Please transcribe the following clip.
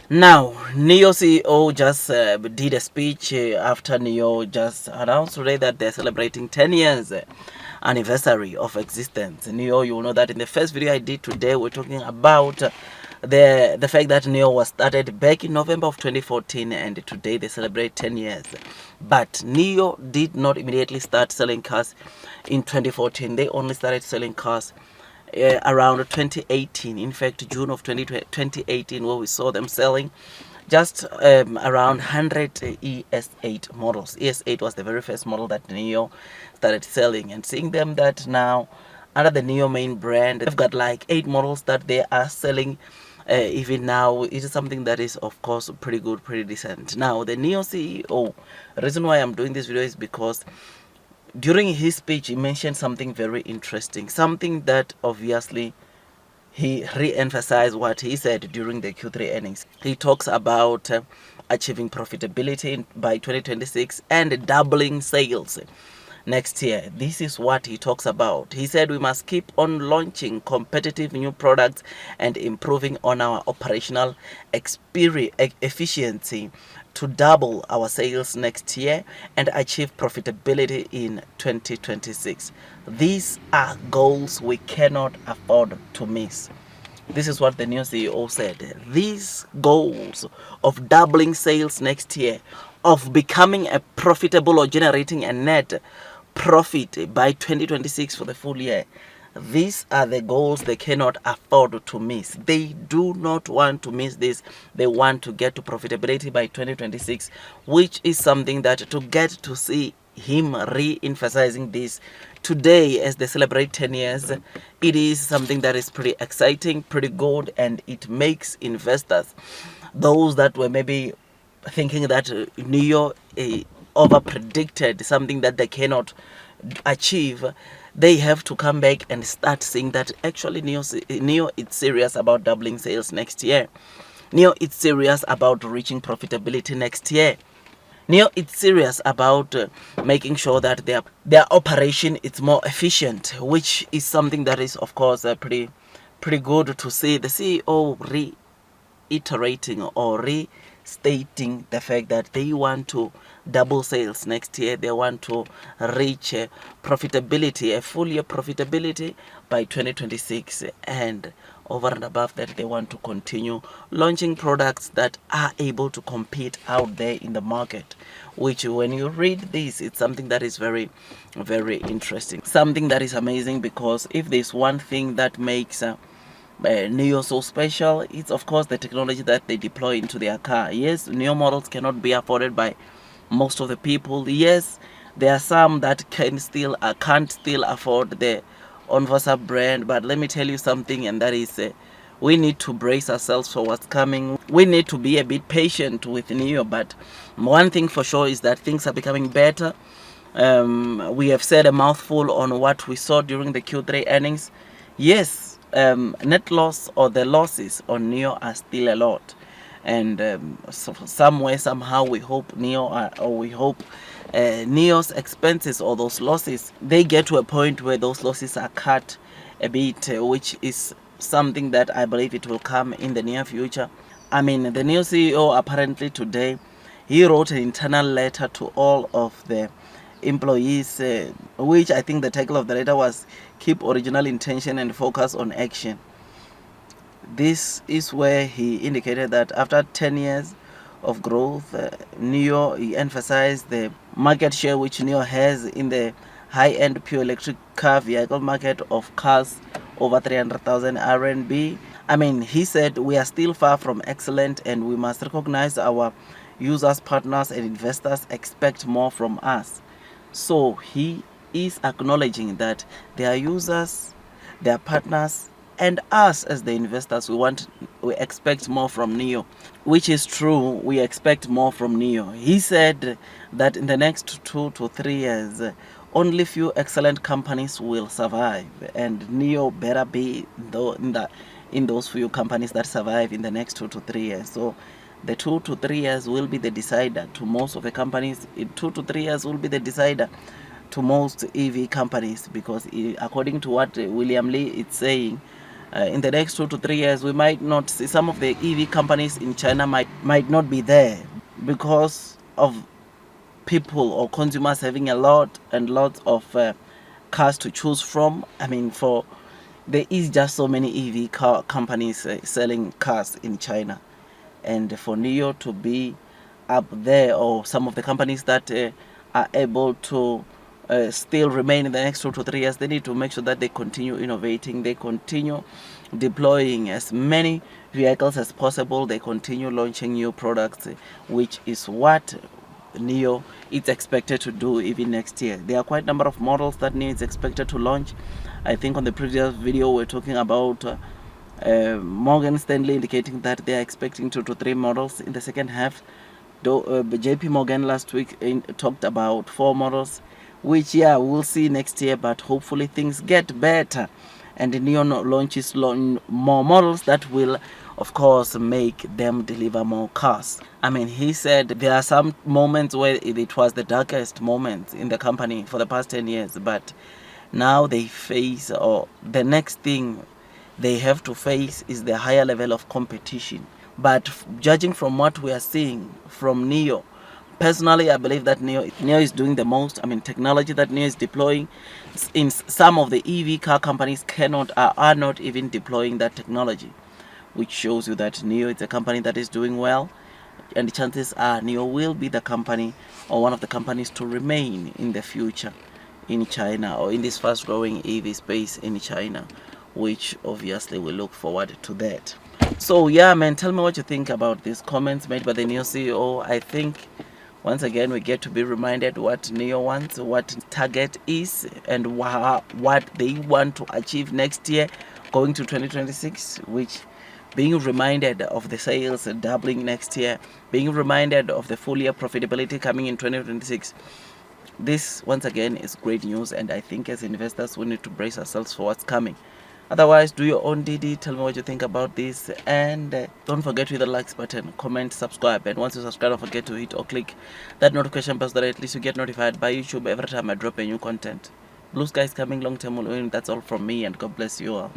Now, Nio CEO just did a speech after Nio just announced today that they're celebrating 10 years anniversary of existence. Nio, you know that in the first video I did today, we're talking about the fact that Nio was started back in November of 2014, and today they celebrate 10 years. But Nio did not immediately start selling cars in 2014. They only started selling cars around 2018. In fact, June of 2018, where we saw them selling just around 100 ES8 models. ES8 was the very first model that Nio started selling, and seeing them that now under the Nio main brand, they've got like 8 models that they are selling. Even now, it is something that is, of course, pretty good, pretty decent. Now, the Nio CEO, the reason why I'm doing this video is because during his speech he mentioned something very interesting, something that obviously he re-emphasized what he said during the Q3 earnings. He talks about achieving profitability by 2026 and doubling sales next year. This is what he talks about. He said we must keep on launching competitive new products and improving on our operational efficiency to double our sales next year and achieve profitability in 2026. These are goals we cannot afford to miss. This is what the new CEO said. These goals of doubling sales next year, of becoming a profitable or generating a net profit by 2026 for the full year, these are the goals they cannot afford to miss. They do not want to miss this. They want to get to profitability by 2026, which is something that to get to see him re-emphasizing this today as they celebrate 10 years, it is something that is pretty exciting, pretty good, and it makes investors, those that were maybe thinking that Nio over predicted something that they cannot achieve, they have to come back and start seeing that actually Nio is serious about doubling sales next year. Nio is serious about reaching profitability next year. Nio is serious about making sure that their operation is more efficient, which is something that is, of course, pretty good to see the CEO reiterating or restating the fact that they want to double sales next year. They want to reach profitability, a full year profitability by 2026, and over and above that, they want to continue launching products that are able to compete out there in the market, which when you read this, it's something that is very, very interesting, something that is amazing, because if there's one thing that makes Nio so special, it's of course the technology that they deploy into their car. Yes, Nio models cannot be afforded by most of the people. Yes, there are some that can't still afford the Onvo brand, but let me tell you something, and that is we need to brace ourselves for what's coming. We need to be a bit patient with Nio, but one thing for sure is that things are becoming better. We have said a mouthful on what we saw during the Q3 earnings. Yes, net loss or the losses on Nio are still a lot, and so somewhere somehow we hope Nio's expenses or those losses, they get to a point where those losses are cut a bit, which is something that I believe it will come in the near future. I mean, the new CEO apparently today, he wrote an internal letter to all of the employees, which I think the title of the letter was "Keep Original Intention and Focus on Action." This is where he indicated that after 10 years of growth, Nio, he emphasized the market share which Nio has in the high-end pure electric car vehicle market of cars over 300,000 RMB. I mean, he said we are still far from excellent, and we must recognize our users, partners, and investors expect more from us. So he is acknowledging that their users, their partners, and us as the investors, we expect more from Nio, which is true. We expect more from Nio. He said that in the next 2 to 3 years, only few excellent companies will survive, and Nio better be in those few companies that survive in the next 2 to 3 years. So the 2 to 3 years will be the decider to most of the companies. In 2 to 3 years will be the decider to most EV companies, because according to what William Lee is saying, In the next 2 to 3 years, we might not see some of the EV companies in China might not be there because of people or consumers having a lot and lots of cars to choose from. I mean, there is just so many EV car companies selling cars in China, and for Nio to be up there, or some of the companies that are able to still remain in the next 2 to 3 years, they need to make sure that they continue innovating, they continue deploying as many vehicles as possible, they continue launching new products, which is what Nio is expected to do even next year. There are quite a number of models that Nio is expected to launch. I think on the previous video we're talking about Morgan Stanley indicating that they are expecting 2 to 3 models in the second half. JP Morgan last week talked about 4 models, which we'll see next year, but hopefully things get better and Nio launches more models that will of course make them deliver more cars. I mean, he said there are some moments where it was the darkest moments in the company for the past 10 years, but now they face, or the next thing they have to face is the higher level of competition. But judging from what we are seeing from Nio, personally, I believe that Nio is doing the most. I mean, technology that Nio is deploying, in some of the EV car companies are not even deploying that technology, which shows you that Nio is a company that is doing well, and the chances are Nio will be the company or one of the companies to remain in the future in China, or in this fast growing EV space in China, which obviously we look forward to that. So yeah, man, tell me what you think about these comments made by the Nio CEO. I think once again we get to be reminded what Nio wants, what target is, and what they want to achieve next year going to 2026, which being reminded of the sales doubling next year, being reminded of the full year profitability coming in 2026. This once again is great news, and I think as investors we need to brace ourselves for what's coming. Otherwise, do your own DD, tell me what you think about this, and don't forget to hit the likes button, comment, subscribe, and once you subscribe, don't forget to hit or click that notification bell so that at least you get notified by YouTube every time I drop a new content. Blue skies coming, long term will win. That's all from me, and God bless you all.